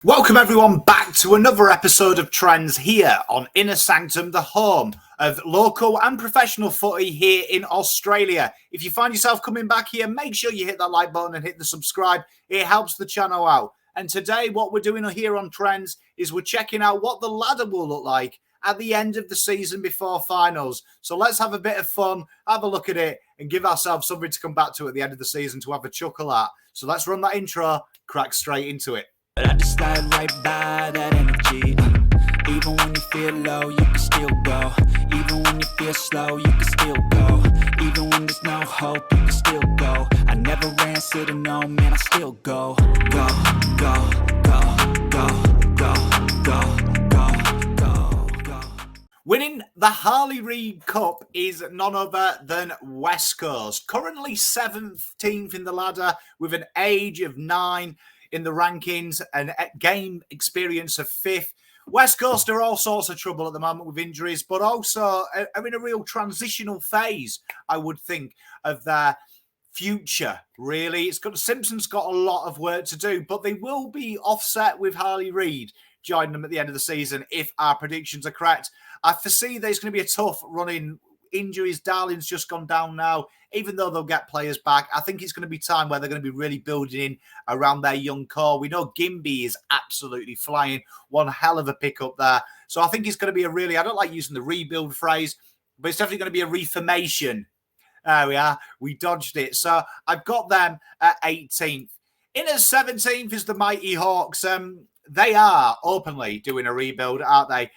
Welcome everyone back to another episode of Trendz here on Inner Sanctum, the home of local and professional footy here in Australia. If you find yourself coming back here, make sure you hit that like button and hit the subscribe. It helps the channel out. And today what we're doing here on Trendz is we're checking out what the ladder will look like at the end of the season before finals. So let's have a bit of fun, have a look at it, and give ourselves something to come back to at the end of the season to have a chuckle at. So let's run that intro, crack straight into it. But I just slide right by that energy. Even when you feel low, you can still go. Even when you feel slow, you can still go. Even when there's no hope, you can still go. I never ran, said no, man, I still go. Go, go, go, go, go, go, go, go. Winning the Harley Reid Cup is none other than West Coast. Currently 17th in the ladder with an age of 9 in the rankings and game experience of 5th. West Coast are all sorts of trouble at the moment with injuries, but also are in a real transitional phase, I would think, of their future, really. Simpson's got a lot of work to do, but they will be offset with Harley Reid joining them at the end of the season if our predictions are correct. I foresee there's going to be a tough run-in. Injuries, Darling's just gone down now. Even though they'll get players back, I think it's going to be time where they're going to be really building in around their young core. We know Gimby is absolutely flying. One hell of a pickup there. So I think it's going to be I don't like using the rebuild phrase, but it's definitely going to be a reformation. There we are. We dodged it. So I've got them at 18th. In at 17th is the Mighty Hawks. They are openly doing a rebuild, aren't they?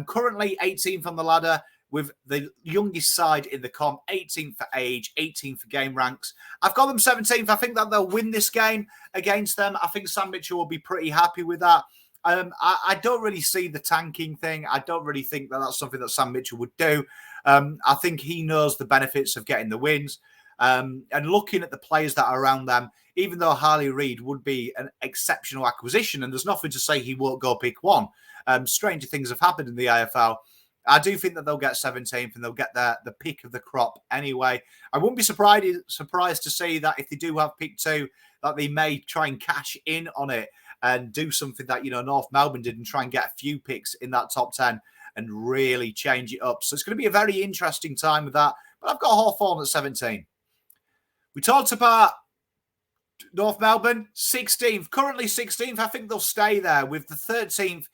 Currently 18th on the ladder, with the youngest side in the comp, 18th for age, 18th for game ranks. I've got them 17th. I think that they'll win this game against them. I think Sam Mitchell will be pretty happy with that. I don't really see the tanking thing. I don't really think that that's something that Sam Mitchell would do. I think he knows the benefits of getting the wins. And looking at the players that are around them, even though Harley Reid would be an exceptional acquisition, and there's nothing to say he won't go pick one. Stranger things have happened in the AFL. I do think that they'll get 17th and they'll get the pick of the crop anyway. I wouldn't be surprised to see that if they do have pick 2, that they may try and cash in on it and do something that, North Melbourne did and try and get a few picks in that top 10 and really change it up. So it's going to be a very interesting time with that. But I've got Hawthorn at 17. We talked about North Melbourne, 16th. Currently 16th. I think they'll stay there with the 13th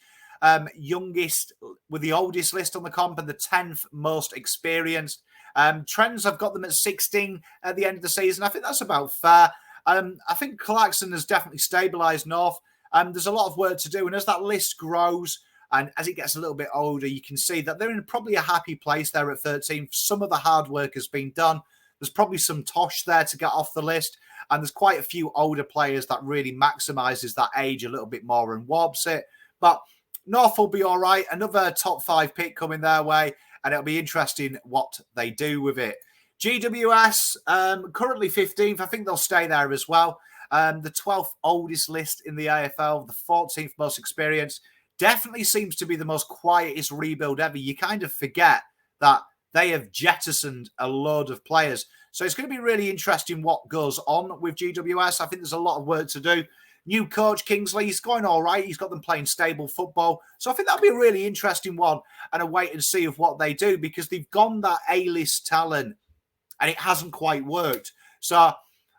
youngest, with the oldest list on the comp and the 10th most experienced. Trendz, I've got them at 16 at the end of the season. I think that's about fair. I think Clarkson has definitely stabilised North. There's a lot of work to do. And as that list grows and as it gets a little bit older, you can see that they're in probably a happy place there at 13. Some of the hard work has been done. There's probably some tosh there to get off the list. And there's quite a few older players that really maximises that age a little bit more and warps it. But North will be all right. Another top 5 pick coming their way, and it'll be interesting what they do with it. GWS, currently 15th. I think they'll stay there as well. The 12th oldest list in the AFL, the 14th most experienced. Definitely seems to be the most quietest rebuild ever. You kind of forget that they have jettisoned a load of players. So it's going to be really interesting what goes on with GWS. I think there's a lot of work to do. New coach, Kingsley, he's going all right. He's got them playing stable football. So I think that'll be a really interesting one and a wait and see of what they do because they've gone that A-list talent and it hasn't quite worked. So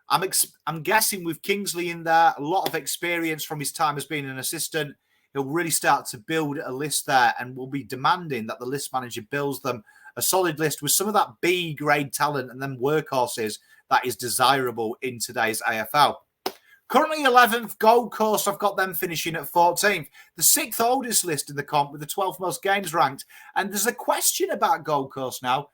I'm guessing with Kingsley in there, a lot of experience from his time as being an assistant, he'll really start to build a list there and will be demanding that the list manager builds them a solid list with some of that B-grade talent and then workhorses that is desirable in today's AFL. Currently 11th, Gold Coast, I've got them finishing at 14th. The 6th oldest list in the comp with the 12th most games ranked. And there's a question about Gold Coast now.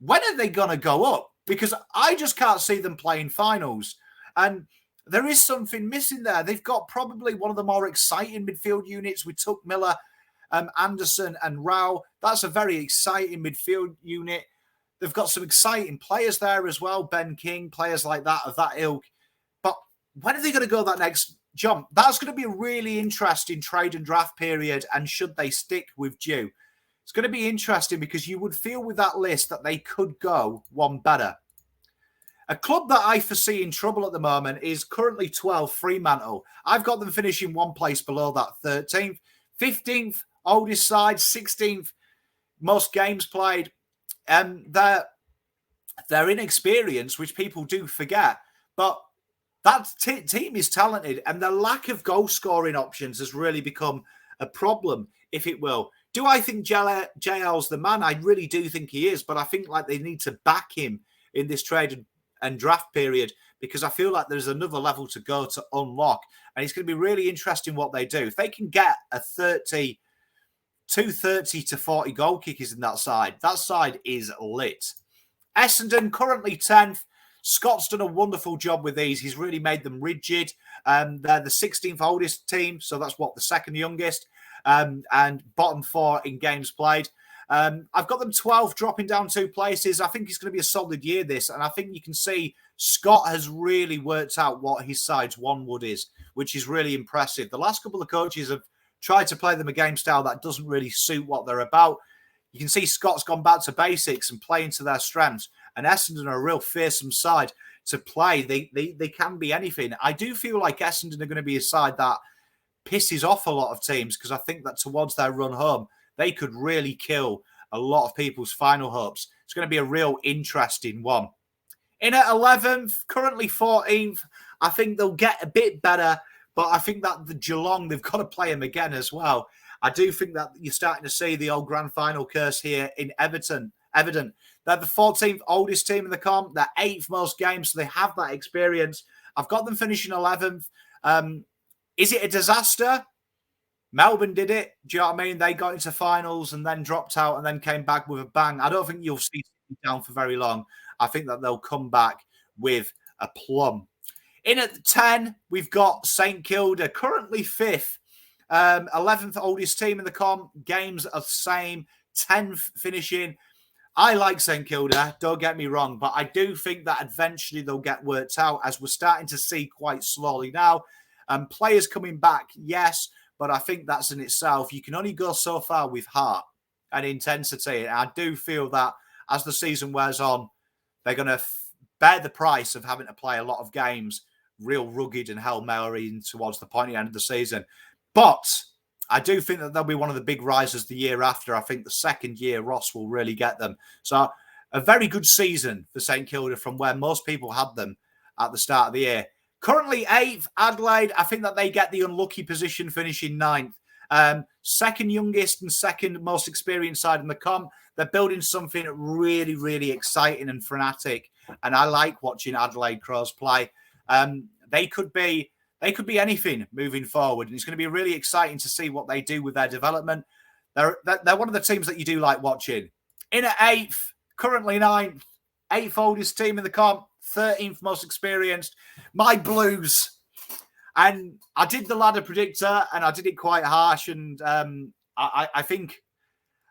When are they going to go up? Because I just can't see them playing finals. And there is something missing there. They've got probably one of the more exciting midfield units with Tuck Miller, Anderson and Rao. That's a very exciting midfield unit. They've got some exciting players there as well. Ben King, players like that of that ilk. When are they going to go that next jump? That's going to be a really interesting trade and draft period. And should they stick with Dew? It's going to be interesting because you would feel with that list that they could go one better. A club that I foresee in trouble at the moment is currently 12, Fremantle. I've got them finishing one place below that, 13th. 15th oldest side, 16th most games played. Their inexperience, which people do forget, but that team is talented, and the lack of goal-scoring options has really become a problem, if it will. Do I think JL's the man? I really do think he is, but I think like they need to back him in this trade and draft period, because I feel like there's another level to go to unlock, and it's going to be really interesting what they do. If they can get a 30 to 40 goal kickers in that side is lit. Essendon currently 10th. Scott's done a wonderful job with these. He's really made them rigid. They're the 16th oldest team, so that's what, the second youngest, and bottom 4 in games played. I've got them 12, dropping down 2 places. I think it's going to be a solid year, this, and I think you can see Scott has really worked out what his side's one-wood is, which is really impressive. The last couple of coaches have tried to play them a game style that doesn't really suit what they're about. You can see Scott's gone back to basics and playing to their strengths, and Essendon are a real fearsome side to play. They can be anything. I do feel like Essendon are going to be a side that pisses off a lot of teams, because I think that towards their run home, they could really kill a lot of people's final hopes. It's going to be a real interesting one. In at 11th, currently 14th, I think they'll get a bit better, but I think that the Geelong, they've got to play them again as well. I do think that you're starting to see the old grand final curse here in Everton. They're the 14th oldest team in the comp. They're 8th most games, so they have that experience. I've got them finishing 11th. Is it a disaster? Melbourne did it. Do you know what I mean? They got into finals and then dropped out and then came back with a bang. I don't think you'll see them down for very long. I think that they'll come back with a plum. In at 10, we've got St Kilda, currently 5th. 11th oldest team in the comp. Games are the same. 10th finishing. I like St Kilda, don't get me wrong, but I do think that eventually they'll get worked out, as we're starting to see quite slowly now. Players coming back, yes, but I think that's in itself. You can only go so far with heart and intensity. And I do feel that as the season wears on, they're going to bear the price of having to play a lot of games, real rugged and Hail Mary towards the pointy end of the season. But I do think that they'll be one of the big risers the year after. I think the second year, Ross will really get them. So a very good season for St Kilda from where most people had them at the start of the year. Currently 8th, Adelaide. I think that they get the unlucky position, finishing 9th. Second youngest and second most experienced side in the comp. They're building something really, really exciting and frenetic. And I like watching Adelaide Crows play. They could be anything moving forward. And it's going to be really exciting to see what they do with their development. They're one of the teams that you do like watching. In at 8th, currently 9th, 8th oldest team in the comp, 13th most experienced. My Blues. And I did the ladder predictor, and I did it quite harsh. And I think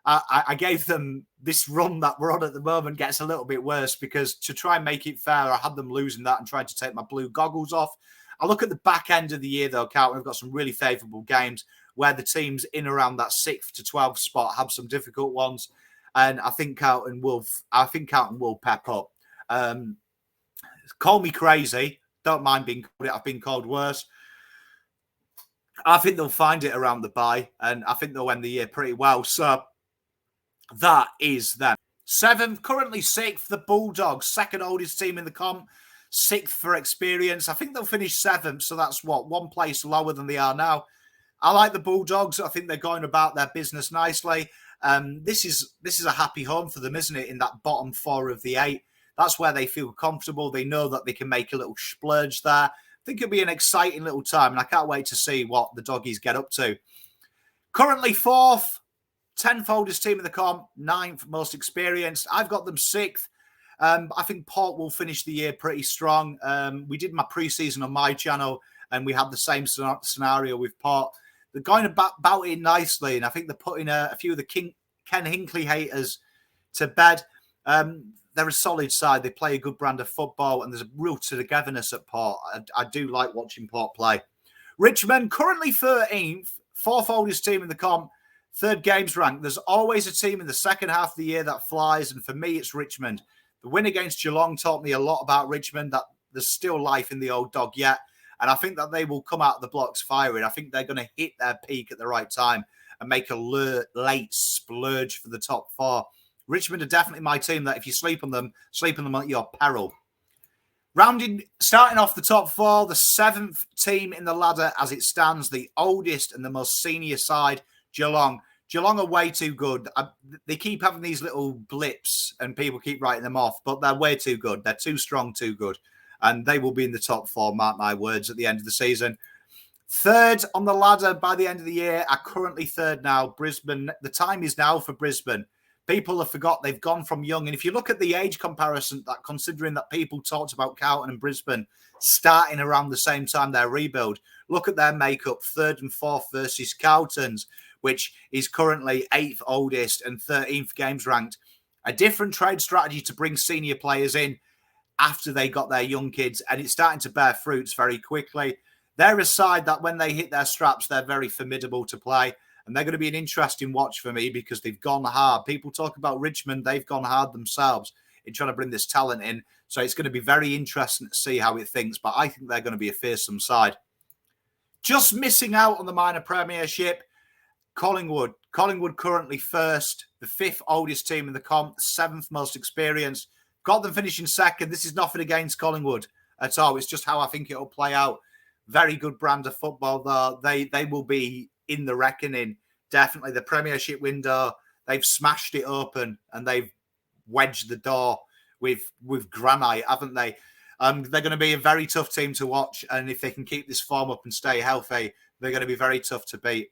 I gave them this run that we're on at the moment gets a little bit worse, because to try and make it fair, I had them losing that and trying to take my blue goggles off. I look at the back end of the year, though, Carlton. We've got some really favourable games where the teams in around that 6th to 12th spot have some difficult ones. And I think Carlton will pep up. Call me crazy. Don't mind being called it. I've been called worse. I think they'll find it around the bye, and I think they'll end the year pretty well. So that is them. 7th, currently 6th, the Bulldogs, second oldest team in the comp, 6th for experience. I think they'll finish 7th, so that's one place lower than they are now. I like the Bulldogs. I think they're going about their business nicely. This is a happy home for them, isn't it? In that bottom 4 of the 8. That's where they feel comfortable. They know that they can make a little splurge there. I think it'll be an exciting little time, and I can't wait to see what the doggies get up to. Currently 4th, 10th oldest team in the comp, 9th most experienced. I've got them 6th. I think Port will finish the year pretty strong. We did my pre-season on my channel, and we had the same scenario with Port. They're going about it nicely, and I think they're putting a few of the Ken Hinkley haters to bed. They're a solid side. They play a good brand of football, and there's a real togetherness at Port. I do like watching Port play. Richmond, currently 13th, 4th oldest team in the comp, 3rd games ranked. There's always a team in the second half of the year that flies, and for me, it's Richmond. The win against Geelong taught me a lot about Richmond, that there's still life in the old dog yet. And I think that they will come out of the blocks firing. I think they're going to hit their peak at the right time and make a late splurge for the top 4. Richmond are definitely my team that if you sleep on them at your peril. Starting off the top 4, the 7th team in the ladder as it stands, the oldest and the most senior side, Geelong. Geelong are way too good. They keep having these little blips and people keep writing them off, but they're way too good. They're too strong, too good. And they will be in the top 4, mark my words, at the end of the season. 3rd on the ladder by the end of the year, are currently 3rd now, Brisbane. The time is now for Brisbane. People have forgot they've gone from young. And if you look at the age comparison, that considering that people talked about Carlton and Brisbane starting around the same time their rebuild, look at their makeup, 3rd and 4th versus Carlton's, which is currently 8th oldest and 13th games ranked. A different trade strategy to bring senior players in after they got their young kids, and it's starting to bear fruits very quickly. They're a side that when they hit their straps, they're very formidable to play, and they're going to be an interesting watch for me because they've gone hard. People talk about Richmond, they've gone hard themselves in trying to bring this talent in, so it's going to be very interesting to see how it thinks, but I think they're going to be a fearsome side. Just missing out on the minor premiership, Collingwood. Collingwood currently 1st, the 5th oldest team in the comp, 7th most experienced. Got them finishing 2nd. This is nothing against Collingwood at all. It's just how I think it'll play out. Very good brand of football, though. They will be in the reckoning. Definitely the premiership window. They've smashed it open and they've wedged the door with granite, haven't they? They're going to be a very tough team to watch. And if they can keep this form up and stay healthy, they're going to be very tough to beat.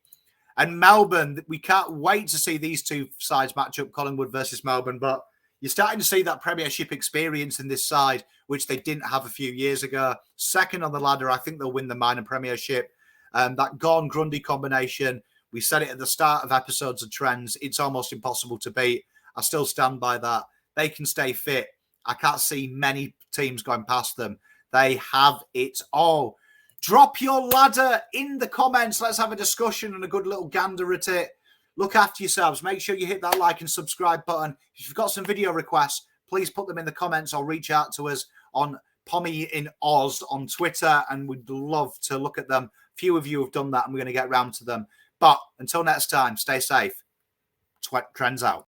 And Melbourne, we can't wait to see these two sides match up, Collingwood versus Melbourne. But you're starting to see that premiership experience in this side, which they didn't have a few years ago. 2nd on the ladder, I think they'll win the minor premiership. That Gawn-Grundy combination, we said it at the start of episodes of Trendz, it's almost impossible to beat. I still stand by that. They can stay fit. I can't see many teams going past them. They have it all. Drop your ladder in the comments. Let's have a discussion and a good little gander at it. Look after yourselves. Make sure you hit that like and subscribe button. If you've got some video requests, please put them in the comments or reach out to us on PommyInOz on Twitter, and we'd love to look at them. Few of you have done that, and we're going to get round to them. But until next time, stay safe. Trendz out.